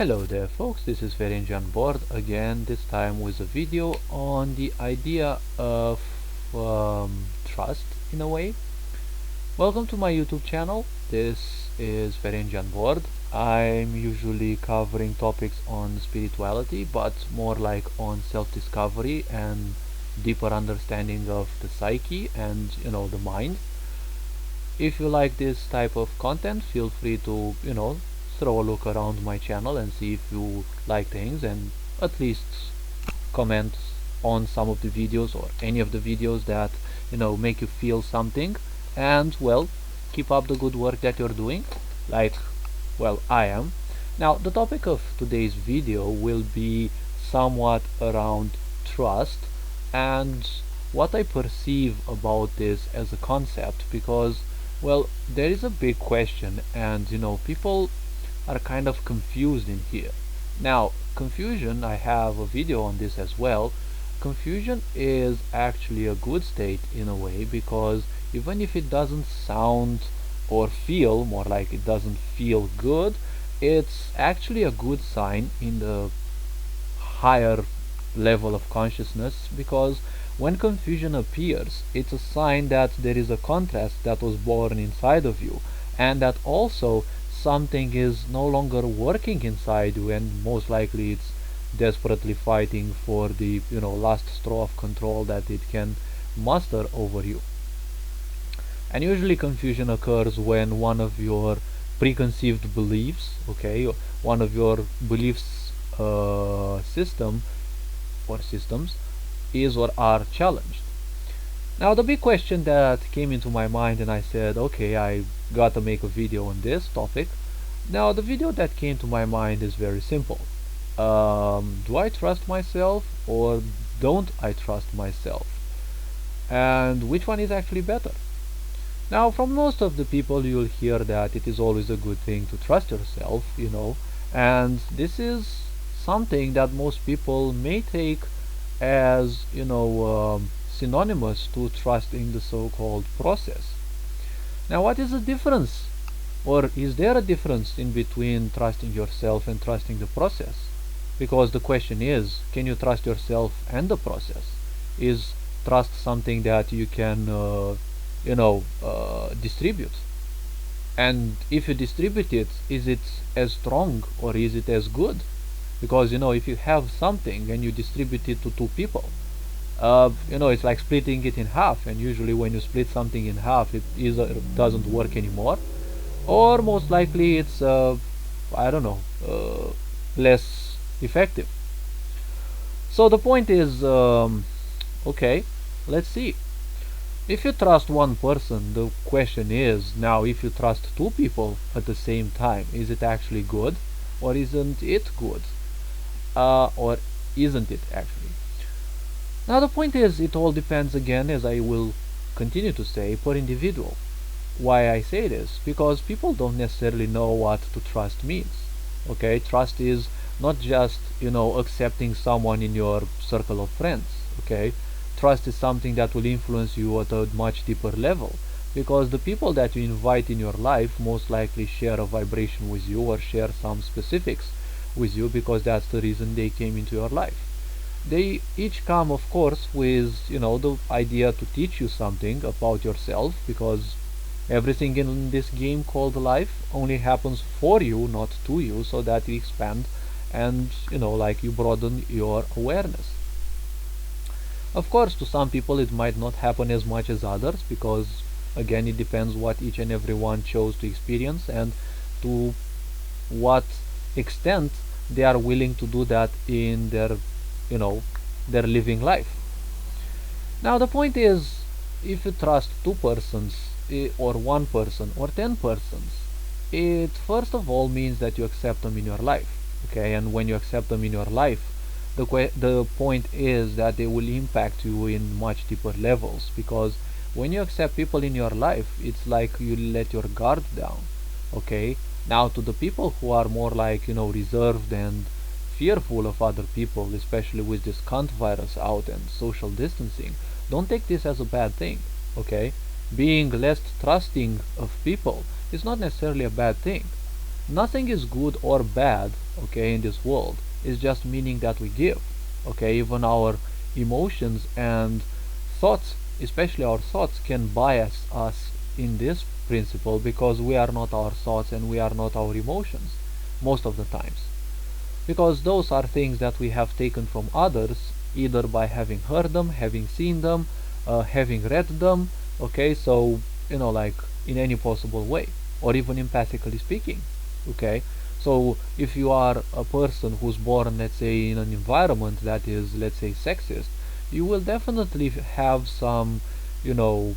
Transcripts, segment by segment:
Hello there folks, this is Ferenc on board again, this time with a video on the idea of trust in a way. Welcome to my YouTube channel. This is Ferenc on board. I'm usually covering topics on spirituality, but more like on self-discovery and deeper understanding of the psyche and the mind. If you like this type of content, feel free to throw a look around my channel and see if you like things, and at least comment on some of the videos or any of the videos that make you feel something. And well, keep up the good work that you're doing, like I am. Now the topic of today's video will be somewhat around trust and what I perceive about this as a concept, because there is a big question, and people are kind of confused in here. Now, confusion, I have a video on this as well. Confusion is actually a good state in a way, because even if it doesn't sound or feel, more like it doesn't feel good, it's actually a good sign in the higher level of consciousness, because when confusion appears, it's a sign that there is a contrast that was born inside of you, and that also something is no longer working inside you, and most likely it's desperately fighting for the last straw of control that it can muster over you. And usually confusion occurs when one of your preconceived beliefs, one of your beliefs system or systems is or are challenged. Now the big question that came into my mind, and I said, okay, I gotta make a video on this topic. Now the video that came to my mind is very simple. Do I trust myself or don't I trust myself? And which one is actually better? Now from most of the people you'll hear that it is always a good thing to trust yourself, and this is something that most people may take as synonymous to trusting the so-called process. Now what is the difference, or is there a difference in between trusting yourself and trusting the process? Because the question is, can you trust yourself and the process? Is trust something that you can distribute? And if you distribute it, is it as strong or is it as good? Because if you have something and you distribute it to two people, it's like splitting it in half, and usually when you split something in half, it either doesn't work anymore, or most likely it's less effective. So the point is, okay, let's see. If you trust one person, the question is now, if you trust two people at the same time, is it actually good, or isn't it good? Or isn't it actually? Now the point is, it all depends, again, as I will continue to say, per individual. Why I say this? Because people don't necessarily know what to trust means. Trust is not just accepting someone in your circle of friends. Trust is something that will influence you at a much deeper level, because the people that you invite in your life most likely share a vibration with you or share some specifics with you, because that's the reason they came into your life. They each come, of course, with the idea to teach you something about yourself, because everything in this game called life only happens for you, not to you, so that you expand and you broaden your awareness. Of course, to some people it might not happen as much as others, because again it depends what each and every one chose to experience, and to what extent they are willing to do that in their their living life. Now the point is, if you trust two persons, or one person or 10 persons, it first of all means that you accept them in your life. And when you accept them in your life, the point is that they will impact you in much deeper levels, because when you accept people in your life, it's like you let your guard down. Now to the people who are more like reserved and fearful of other people, especially with this cunt virus out and social distancing, don't take this as a bad thing. Being less trusting of people is not necessarily a bad thing. nothing is good or bad, okay, in this world. It's just meaning that we give, okay. Even our emotions and thoughts, especially our thoughts, can bias us in this principle, because we are not our thoughts and we are not our emotions most of the times, because those are things that we have taken from others, either by having heard them, having seen them, having read them, okay. So like in any possible way, or even empathically speaking, okay. So if you are a person who's born, let's say, in an environment that is, let's say, sexist, you will definitely have some, you know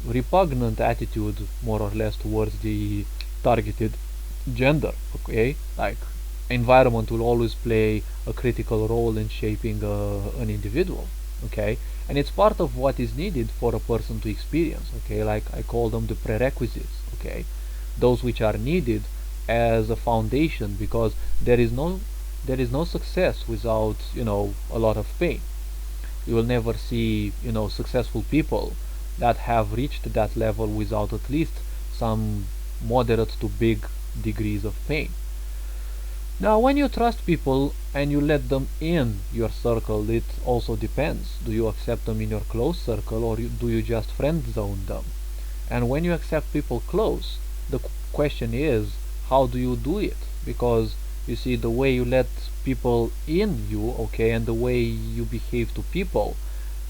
repugnant attitude, more or less, towards the targeted gender, okay. Like, environment will always play a critical role in shaping an individual, okay. And it's part of what is needed for a person to experience, okay. Like, I call them the prerequisites, okay, those which are needed as a foundation, because there is no success without, a lot of pain. You will never see, successful people that have reached that level without at least some moderate to big degrees of pain. Now, when you trust people and you let them in your circle, it also depends. Do you accept them in your close circle, or do you just friend zone them? And when you accept people close, the question is, how do you do it? Because you see, the way you let people in you, okay, and the way you behave to people,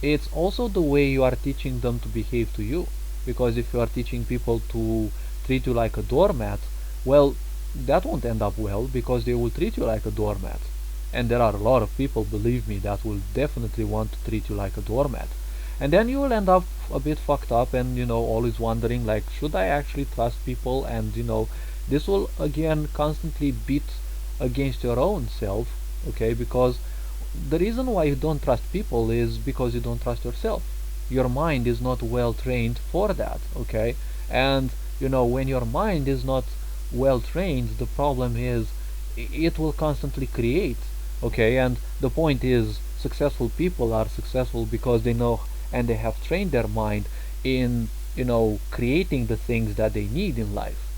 it's also the way you are teaching them to behave to you. Because if you are teaching people to treat you like a doormat, well, that won't end up well, because they will treat you like a doormat. And there are a lot of people, believe me, that will definitely want to treat you like a doormat. And then you will end up a bit fucked up, and always wondering, like, should I actually trust people? And this will again constantly beat against your own self, okay. Because the reason why you don't trust people is because you don't trust yourself. Your mind is not well trained for that, okay. And when your mind is not well trained, the problem is it will constantly create, okay. And the point is, successful people are successful because they know and they have trained their mind in creating the things that they need in life.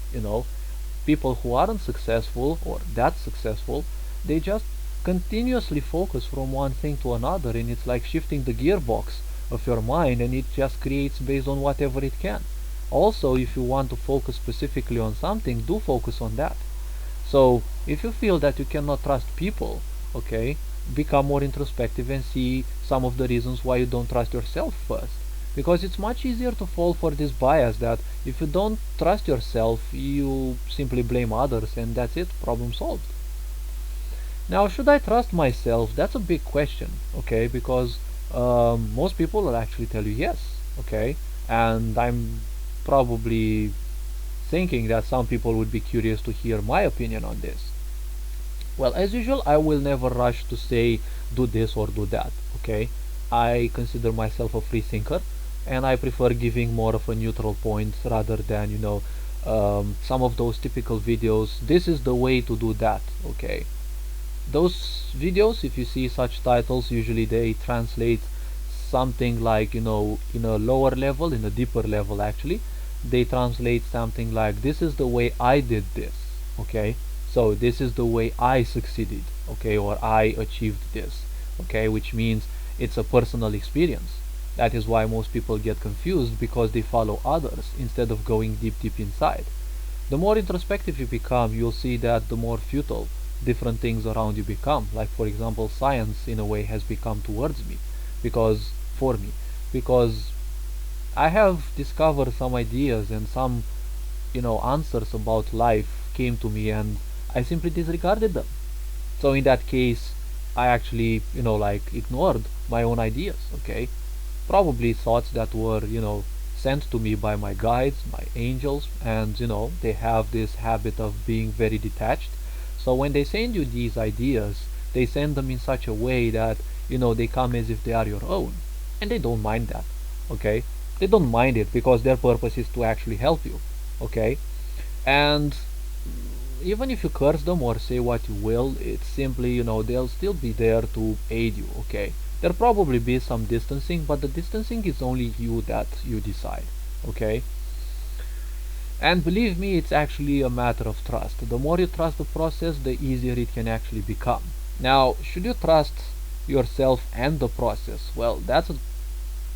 People who aren't successful or that successful, they just continuously focus from one thing to another, and it's like shifting the gearbox of your mind, and it just creates based on whatever it can. Also, if you want to focus specifically on something, do focus on that. So if you feel that you cannot trust people, okay, become more introspective and see some of the reasons why you don't trust yourself first. Because it's much easier to fall for this bias that if you don't trust yourself, you simply blame others, and that's it, problem solved. Now, should I trust myself? That's a big question, okay, because most people will actually tell you yes, okay. And I'm probably thinking that some people would be curious to hear my opinion on this. Well, as usual, I will never rush to say do this or do that, okay. I consider myself a free thinker, and I prefer giving more of a neutral point rather than some of those typical videos, this is the way to do that, okay. Those videos, if you see such titles, usually they translate something like, in a lower level, in a deeper level actually, they translate something like, this is the way I did this, okay. So this is the way I succeeded, okay, or I achieved this, okay, which means it's a personal experience. That is why most people get confused, because they follow others instead of going deep inside. The more introspective you become, you'll see that the more futile different things around you become. Like, for example, science in a way has become towards me, for me, because I have discovered some ideas, and some answers about life came to me, and I simply disregarded them. So in that case, I actually like ignored my own ideas, okay. Probably thoughts that were sent to me by my guides, my angels, and they have this habit of being very detached. So when they send you these ideas, they send them in such a way that they come as if they are your own, and they don't mind that, okay. They don't mind it because their purpose is to actually help you, okay. And even if you curse them or say what you will, it's simply they'll still be there to aid you, okay. There'll probably be some distancing, but the distancing is only you that you decide, okay. And believe me, it's actually a matter of trust. The more you trust the process, the easier it can actually become. Now, should you trust yourself and the process? Well, that's a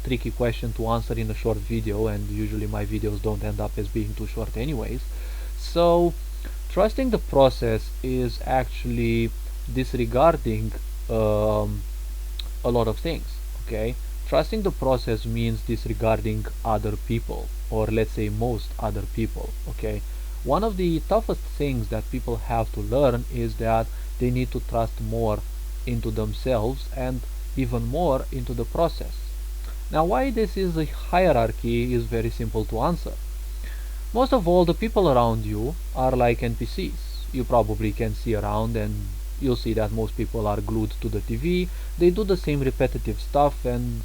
tricky question to answer in a short video, and usually my videos don't end up as being too short anyways. So, trusting the process is actually disregarding um, a lot of things. Okay, trusting the process means disregarding other people, or let's say most other people. Okay, one of the toughest things that people have to learn is that they need to trust more into themselves and even more into the process. Now, why this is a hierarchy is very simple to answer. Most of all, the people around you are like NPCs. You probably can see around, and you'll see that most people are glued to the TV. They do the same repetitive stuff, and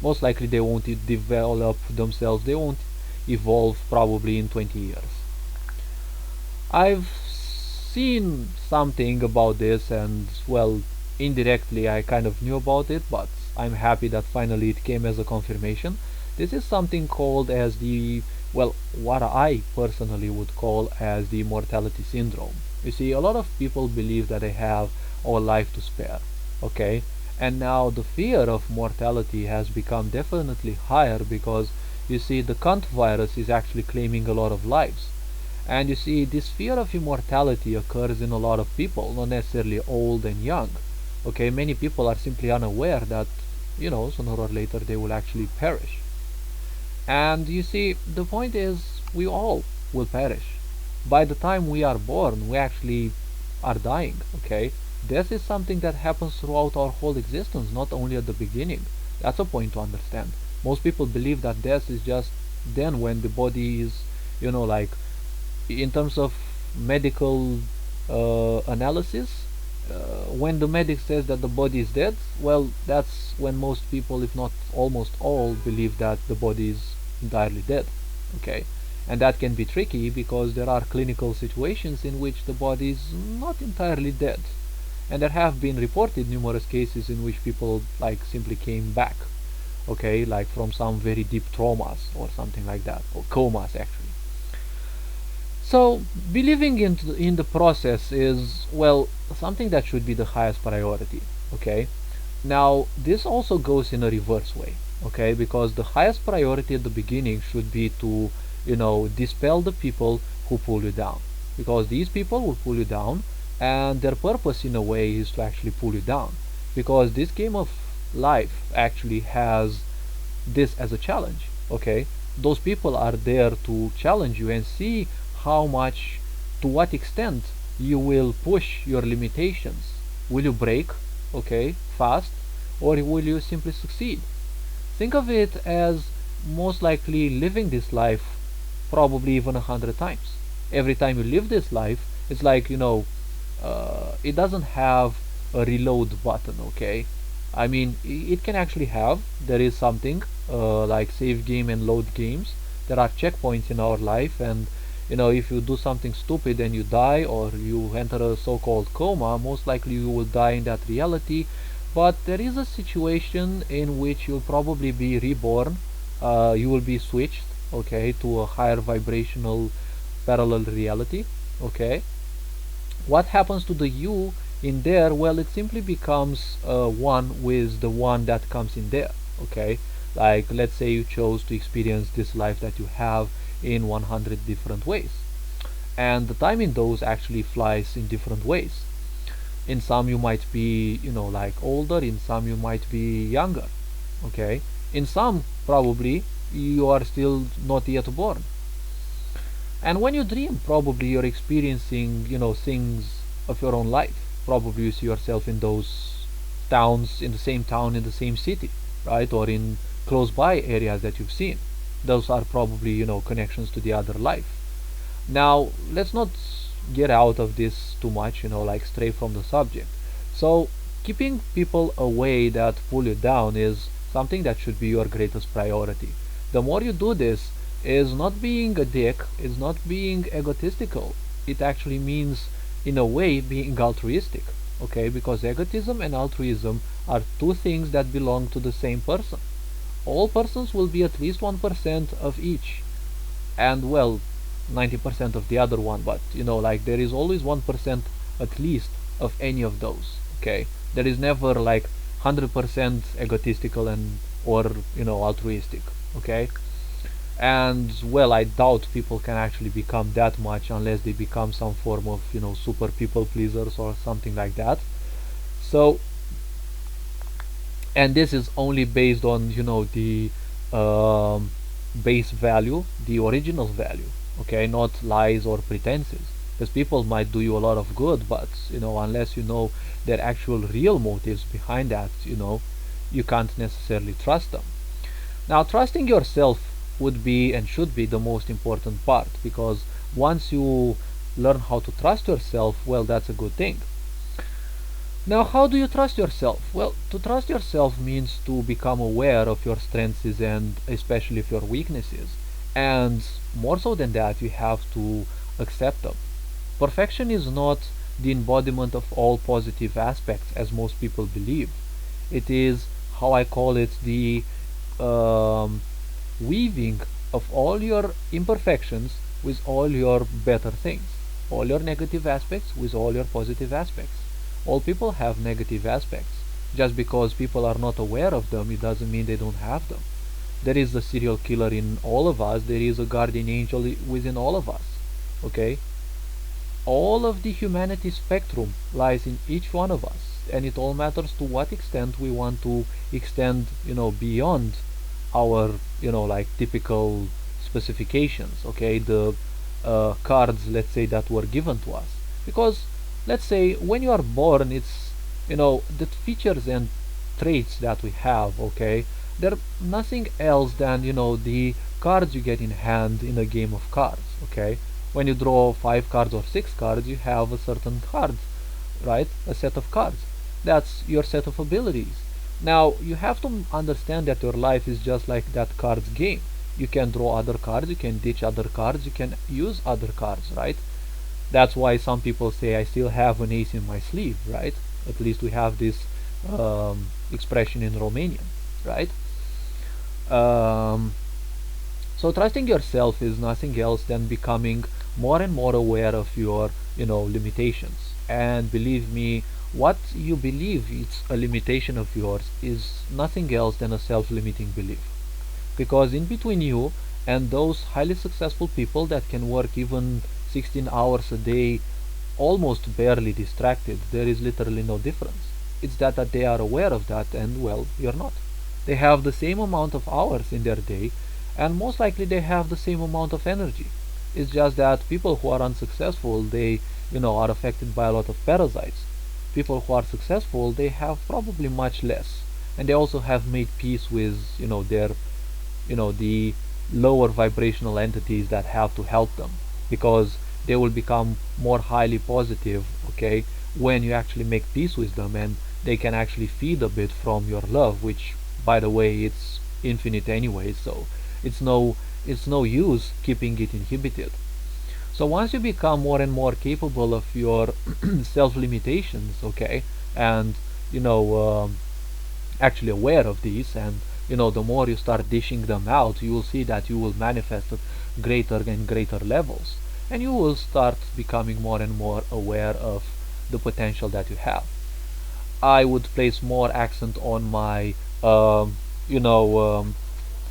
most likely they won't develop themselves. They won't evolve probably in 20 years. I've seen something about this, and well, indirectly I kind of knew about it, but I'm happy that finally it came as a confirmation. This is something called as the, well, what I personally would call as the mortality syndrome. You see, a lot of people believe that they have our life to spare, okay? And now the fear of mortality has become definitely higher because you see, the Kant virus is actually claiming a lot of lives. And you see, this fear of immortality occurs in a lot of people, not necessarily old and young. Okay, many people are simply unaware that, sooner or later they will actually perish. And you see, the point is, we all will perish. By the time we are born, we actually are dying, okay? Death is something that happens throughout our whole existence, not only at the beginning. That's a point to understand. Most people believe that death is just then when the body is, like, in terms of medical analysis, when the medic says that the body is dead, well, that's when most people, if not almost all, believe that the body is entirely dead. Okay, and that can be tricky because there are clinical situations in which the body is not entirely dead, and there have been reported numerous cases in which people like simply came back. Okay, like from some very deep traumas or something like that, or comas actually. So believing in the process is, well, something that should be the highest priority. Okay, now this also goes in a reverse way. Okay, because the highest priority at the beginning should be to dispel the people who pull you down, because these people will pull you down, and their purpose in a way is to actually pull you down, because this game of life actually has this as a challenge. Okay, those people are there to challenge you and see how much, to what extent you will push your limitations. Will you break, okay, fast, or will you simply succeed? Think of it as most likely living this life probably even 100 times. Every time you live this life, it's like, it doesn't have a reload button, okay? I mean, it can actually have, there is something like save game and load games. There are checkpoints in our life, and if you do something stupid and you die, or you enter a so-called coma, most likely you will die in that reality. But there is a situation in which you'll probably be reborn. You will be switched, okay, to a higher vibrational parallel reality. Okay, what happens to the you in there? Well, it simply becomes one with the one that comes in there. Okay, like let's say you chose to experience this life that you have in 100 different ways, and the time in those actually flies in different ways. In some you might be like older, in some you might be younger. Okay, in some probably you are still not yet born. And when you dream, probably you're experiencing things of your own life. Probably you see yourself in those towns, in the same town, in the same city, right, or in close by areas that you've seen. Those are probably connections to the other life. Now let's not get out of this too much, like stray from the subject. So keeping people away that pull you down is something that should be your greatest priority. The more you do this, is not being a dick, is not being egotistical. It actually means, in a way, being altruistic. Okay, because egotism and altruism are two things that belong to the same person. All persons will be at least 1% of each. and well 90% of the other one, but like there is always 1% at least of any of those. Okay, there is never like 100% egotistical and or altruistic. Okay, and well, I doubt people can actually become that much unless they become some form of super people pleasers or something like that. So, and this is only based on the um, base value, the original value. Okay, not lies or pretenses, because people might do you a lot of good, but unless you know their actual real motives behind that, you can't necessarily trust them. Now, trusting yourself would be and should be the most important part, because once you learn how to trust yourself, well, that's a good thing. Now, how do you trust yourself? Well, to trust yourself means to become aware of your strengths and especially of your weaknesses. And more so than that, you have to accept them. Perfection is not the embodiment of all positive aspects, as most people believe. It is, how I call it, the um, weaving of all your imperfections with all your better things, all your negative aspects with all your positive aspects. All people have negative aspects. Just because people are not aware of them, it doesn't mean they don't have them. There is a serial killer in all of us, there is a guardian angel within all of us. Okay? All of the humanity spectrum lies in each one of us, and it all matters to what extent we want to extend, beyond our, like typical specifications. Okay, the cards, let's say, that were given to us. Because let's say when you are born, it's the features and traits that we have. Okay, they're nothing else than the cards you get in hand in a game of cards. Okay, when you draw 5 cards or 6 cards, you have a certain card, right? A set of cards. That's your set of abilities. Now you have to understand that your life is just like that cards game. You can draw other cards, you can ditch other cards, you can use other cards, right? That's why some people say I still have an ace in my sleeve, right? At least we have this expression in Romanian, right? Um, so trusting yourself is nothing else than becoming more and more aware of your, limitations. And believe me, what you believe it's a limitation of yours is nothing else than a self-limiting belief. Because in between you and those highly successful people that can work even 16 hours a day almost barely distracted, there is literally no difference. It's that they are aware of that, and well, you're not. They have the same amount of hours in their day, and most likely they have the same amount of energy. It's just that people who are unsuccessful, they are affected by a lot of parasites. People who are successful, they have probably much less, and they also have made peace with their the lower vibrational entities that have to help them, because they will become more highly positive, okay, when you actually make peace with them, and they can actually feed a bit from your love, which by the way it's infinite anyway, so it's no use keeping it inhibited. So once you become more and more capable of your self limitations, okay, and actually aware of these, and the more you start dishing them out, you will see that you will manifest at greater and greater levels, and you will start becoming more and more aware of the potential that you have. I would place more accent on my you know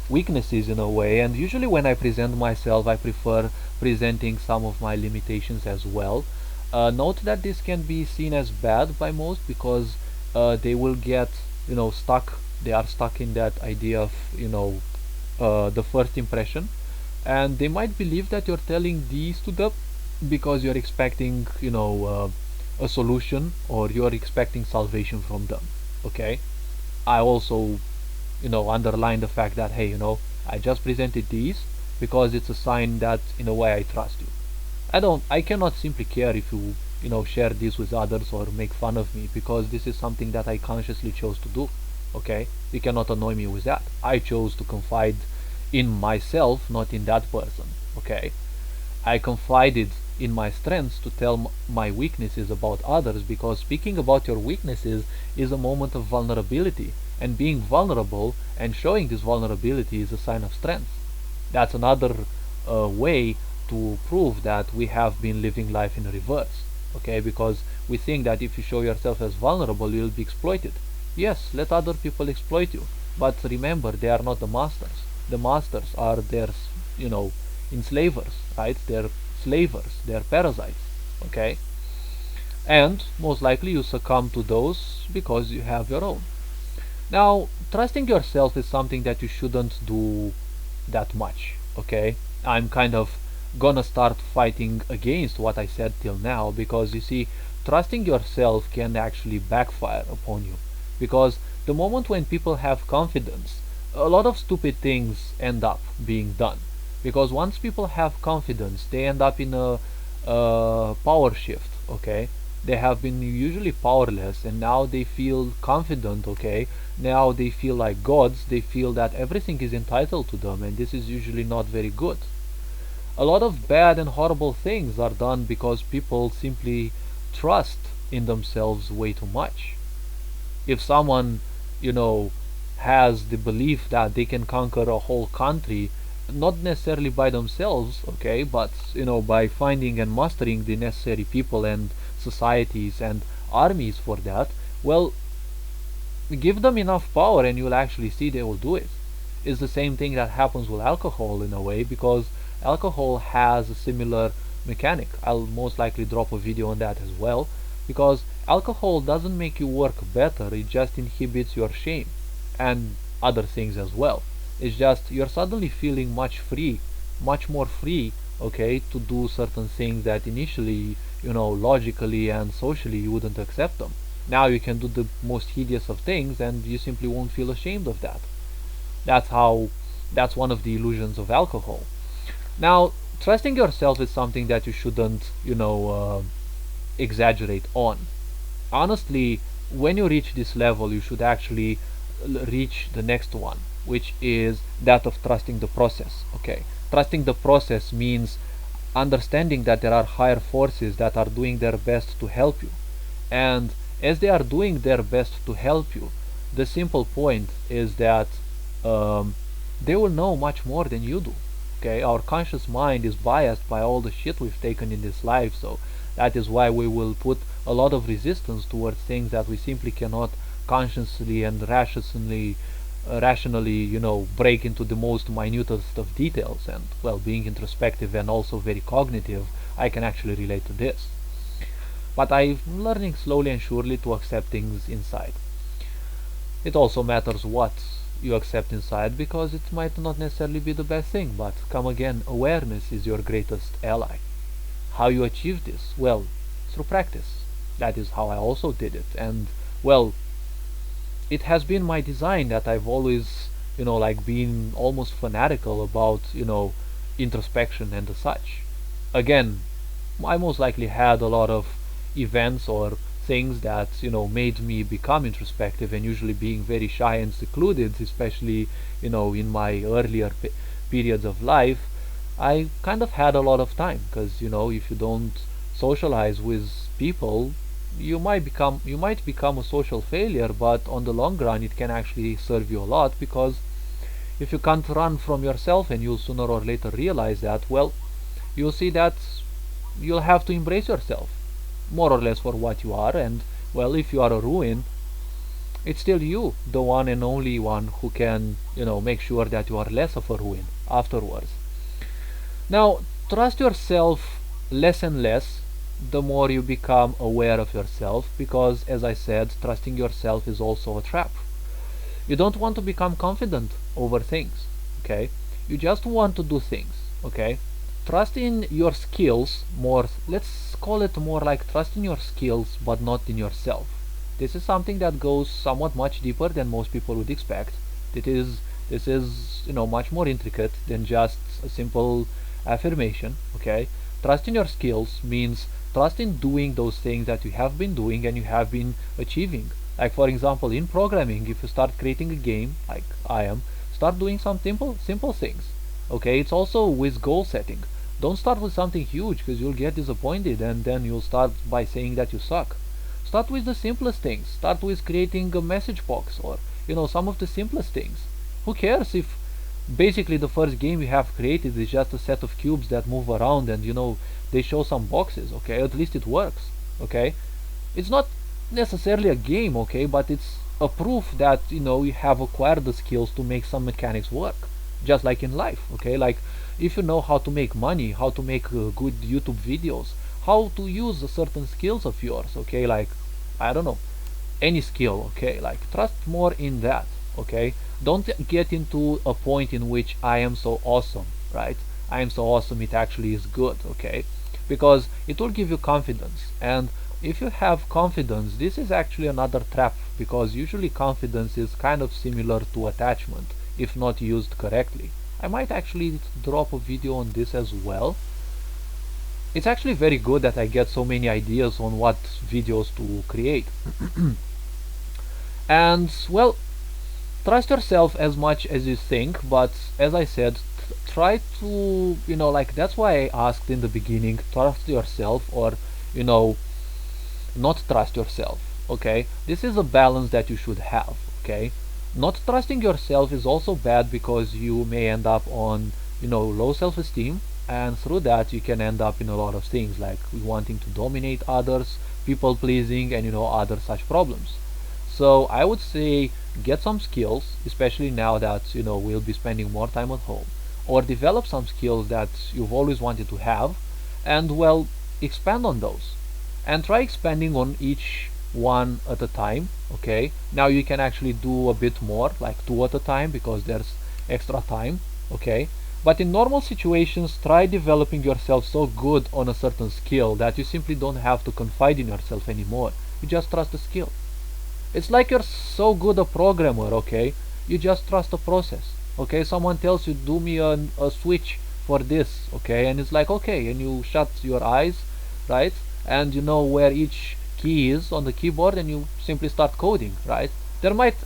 weaknesses in a way, and usually when I present myself I prefer presenting some of my limitations as well. Note that this can be seen as bad by most, because they will get stuck, they are stuck in that idea of the first impression, and they might believe that you're telling these to them because you're expecting a solution, or you're expecting salvation from them. Okay, I also underline the fact that, hey, I just presented these because it's a sign that in a way I trust you. I cannot simply care if you share this with others or make fun of me, because this is something that I consciously chose to do. Okay, you cannot annoy me with that. I chose to confide in myself, not in that person. Okay, I confided in my strengths to tell my weaknesses about others, because speaking about your weaknesses is a moment of vulnerability, and being vulnerable and showing this vulnerability is a sign of strength. That's another a way to prove that we have been living life in reverse. Okay, because we think that if you show yourself as vulnerable, you'll be exploited. Yes, let other people exploit you, but remember, they are not the masters. The masters are their, you know, enslavers, right? They're slavers, they're parasites. Okay, and most likely you succumb to those because you have your own. Now, trusting yourself is something that you shouldn't do that much, okay? I'm kind of gonna start fighting against what I said till now, because you see, trusting yourself can actually backfire upon you. Because the moment when people have confidence, a lot of stupid things end up being done. Because once people have confidence, they end up in a power shift, okay? They have been usually powerless and now they feel confident, okay? Now they feel like gods, they feel that everything is entitled to them, and this is usually not very good. A lot of bad and horrible things are done because people simply trust in themselves way too much. If someone, you know, has the belief that they can conquer a whole country, not necessarily by themselves, okay, but by finding and mastering the necessary people and societies and armies for that, well, give them enough power and you'll actually see they will do it. It's the same thing that happens with alcohol in a way, because alcohol has a similar mechanic. I'll most likely drop a video on that as well, because alcohol doesn't make you work better, it just inhibits your shame and other things as well. It's just you're suddenly feeling much more free, okay, to do certain things that initially, logically and socially you wouldn't accept them. Now you can do the most hideous of things and you simply won't feel ashamed of that. That's one of the illusions of alcohol. Now, trusting yourself is something that you shouldn't, exaggerate on. Honestly, when you reach this level, you should actually reach the next one, which is that of trusting the process. Okay, trusting the process means understanding that there are higher forces that are doing their best to help you, and as they are doing their best to help you, the simple point is that they will know much more than you do. Okay, our conscious mind is biased by all the shit we've taken in this life, so that is why we will put a lot of resistance towards things that we simply cannot consciously and rationally, break into the most minutest of details. And well, being introspective and also very cognitive, I can actually relate to this. But I'm learning slowly and surely to accept things inside. It also matters what you accept inside, because it might not necessarily be the best thing, but come again, awareness is your greatest ally. How you achieve this? Well, through practice. That is how I also did it. And well, it has been my design that I've always, been almost fanatical about, introspection and the such. Again, I most likely had a lot of events or things that made me become introspective, and usually being very shy and secluded, especially in my earlier periods of life, I kind of had a lot of time, because if you don't socialize with people, you might become a social failure, but on the long run it can actually serve you a lot, because if you can't run from yourself, and you'll sooner or later realize that, well, you'll see that you'll have to embrace yourself more or less for what you are. And well, if you are a ruin, it's still you, the one and only one, who can make sure that you are less of a ruin afterwards. Now, trust yourself less and less the more you become aware of yourself, because as I said, trusting yourself is also a trap. You don't want to become confident over things, okay? You just want to do things, okay? Trust in your skills more, let's call it more like trust in your skills but not in yourself. This is something that goes somewhat much deeper than most people would expect. This is much more intricate than just a simple affirmation, okay? Trust in your skills means trust in doing those things that you have been doing and you have been achieving. Like for example, in programming, if you start creating a game like I am, start doing some simple things. Okay, it's also with goal setting. Don't start with something huge, because you'll get disappointed and then you'll start by saying that you suck. Start with the simplest things. Start with creating a message box, or some of the simplest things. Who cares if basically the first game you have created is just a set of cubes that move around, and they show some boxes. Okay, at least it works. Okay, it's not necessarily a game, okay, but it's a proof that you have acquired the skills to make some mechanics work, just like in life. Okay, like if you know how to make money, how to make good YouTube videos, how to use certain skills of yours, okay, like I don't know, any skill, okay, like trust more in that. Okay, don't get into a point in which I am so awesome, right? I am so awesome, it actually is good. Okay, because it will give you confidence, and if you have confidence, this is actually another trap, because usually confidence is kind of similar to attachment if not used correctly. I might actually drop a video on this as well. It's actually very good that I get so many ideas on what videos to create. And well, trust yourself as much as you think, but as I said, try to, like that's why I asked in the beginning, trust yourself or, not trust yourself. Okay, this is a balance that you should have. Okay, not trusting yourself is also bad, because you may end up on, low self-esteem, and through that you can end up in a lot of things like wanting to dominate others, people pleasing, and other such problems. So I would say get some skills, especially now that we'll be spending more time at home, or develop some skills that you've always wanted to have, and well, expand on those, and try expanding on each one at a time. Okay, now you can actually do a bit more, like two at a time, because there's extra time. Okay, but in normal situations, try developing yourself so good on a certain skill that you simply don't have to confide in yourself anymore. You just trust the skill. It's like you're so good a programmer. Okay, you just trust the process. Okay, someone tells you do me a switch for this. Okay, and it's like okay, and you shut your eyes, right, and you know where each key is on the keyboard, and you simply start coding, right?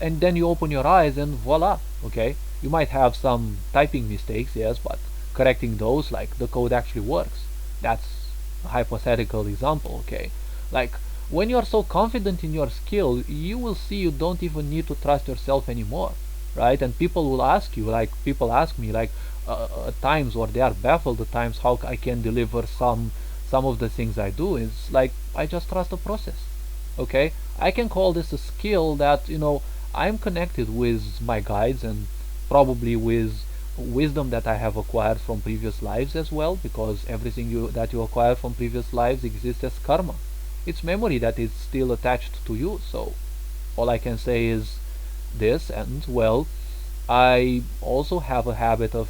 And then you open your eyes and voila. Okay, you might have some typing mistakes, yes, but correcting those, like the code actually works. That's a hypothetical example. Okay, like when you're so confident in your skill, you will see you don't even need to trust yourself anymore, right? And people will ask you, like people ask me, like at times, or they are baffled at times how I can deliver some of the things I do. Is like I just trust the process. Okay, I can call this a skill that I'm connected with my guides, and probably with wisdom that I have acquired from previous lives as well, because everything that you acquire from previous lives exists as karma. It's memory that is still attached to you. So all I can say is this. And well, I also have a habit of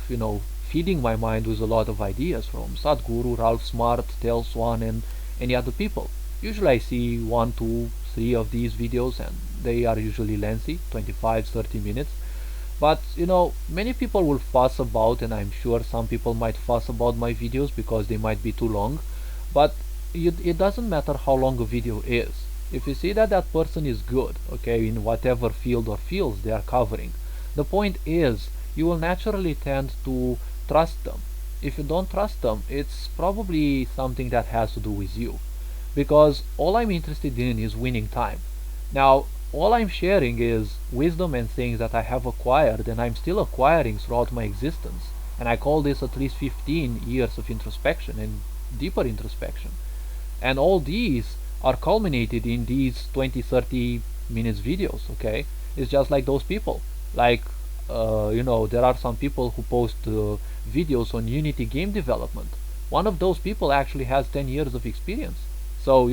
feeding my mind with a lot of ideas from Sadhguru, Ralph Smart, Tel Swan, and any other people. Usually I see 1, 2, 3 of these videos, and they are usually lengthy, 25, 30 minutes. But many people will fuss about, and I'm sure some people might fuss about my videos because they might be too long. But it doesn't matter how long a video is. If you see that that person is good, okay, in whatever field or fields they are covering, the point is you will naturally tend to trust them. If you don't trust them, it's probably something that has to do with you, because all I'm interested in is winning time. Now, all I'm sharing is wisdom and things that I have acquired, and I'm still acquiring throughout my existence. And I call this at least 15 years of introspection and deeper introspection. And all these are culminated in these 20-30 minutes videos. Okay, it's just like those people, like there are some people who post videos on Unity game development. One of those people actually has 10 years of experience. So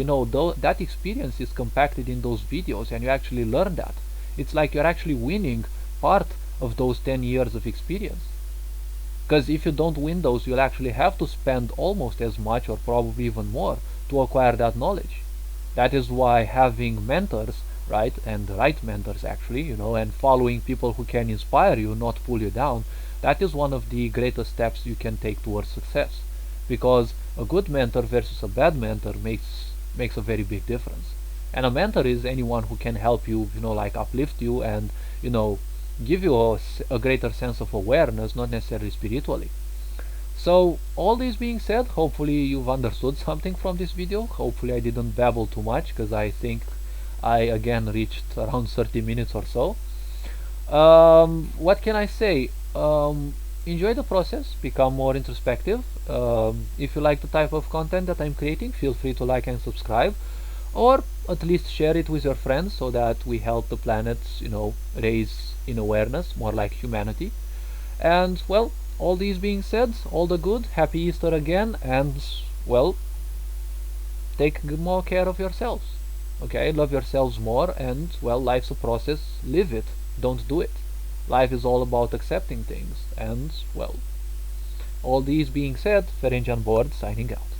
that experience is compacted in those videos, and you actually learn that. It's like you're actually winning part of those 10 years of experience. Because if you don't win those, you'll actually have to spend almost as much, or probably even more, to acquire that knowledge. That is why having mentors, right, and the right mentors actually, and following people who can inspire you, not pull you down, that is one of the greatest steps you can take towards success. Because a good mentor versus a bad mentor makes a very big difference. And a mentor is anyone who can help you, like uplift you, and give you a greater sense of awareness, not necessarily spiritually. So all this being said, hopefully you've understood something from this video. Hopefully I didn't babble too much, because I think I again reached around 30 minutes or so. What can I say? enjoy the process, become more introspective. If you like the type of content that I'm creating, feel free to like and subscribe, or at least share it with your friends so that we help the planet, raise in awareness, more like humanity. And well, all these being said, all the good, happy Easter again, and well, take more care of yourselves. Okay, love yourselves more, and well, life's a process, live it, don't do it. Life is all about accepting things, and well, all these being said, Ferenc on board, signing out.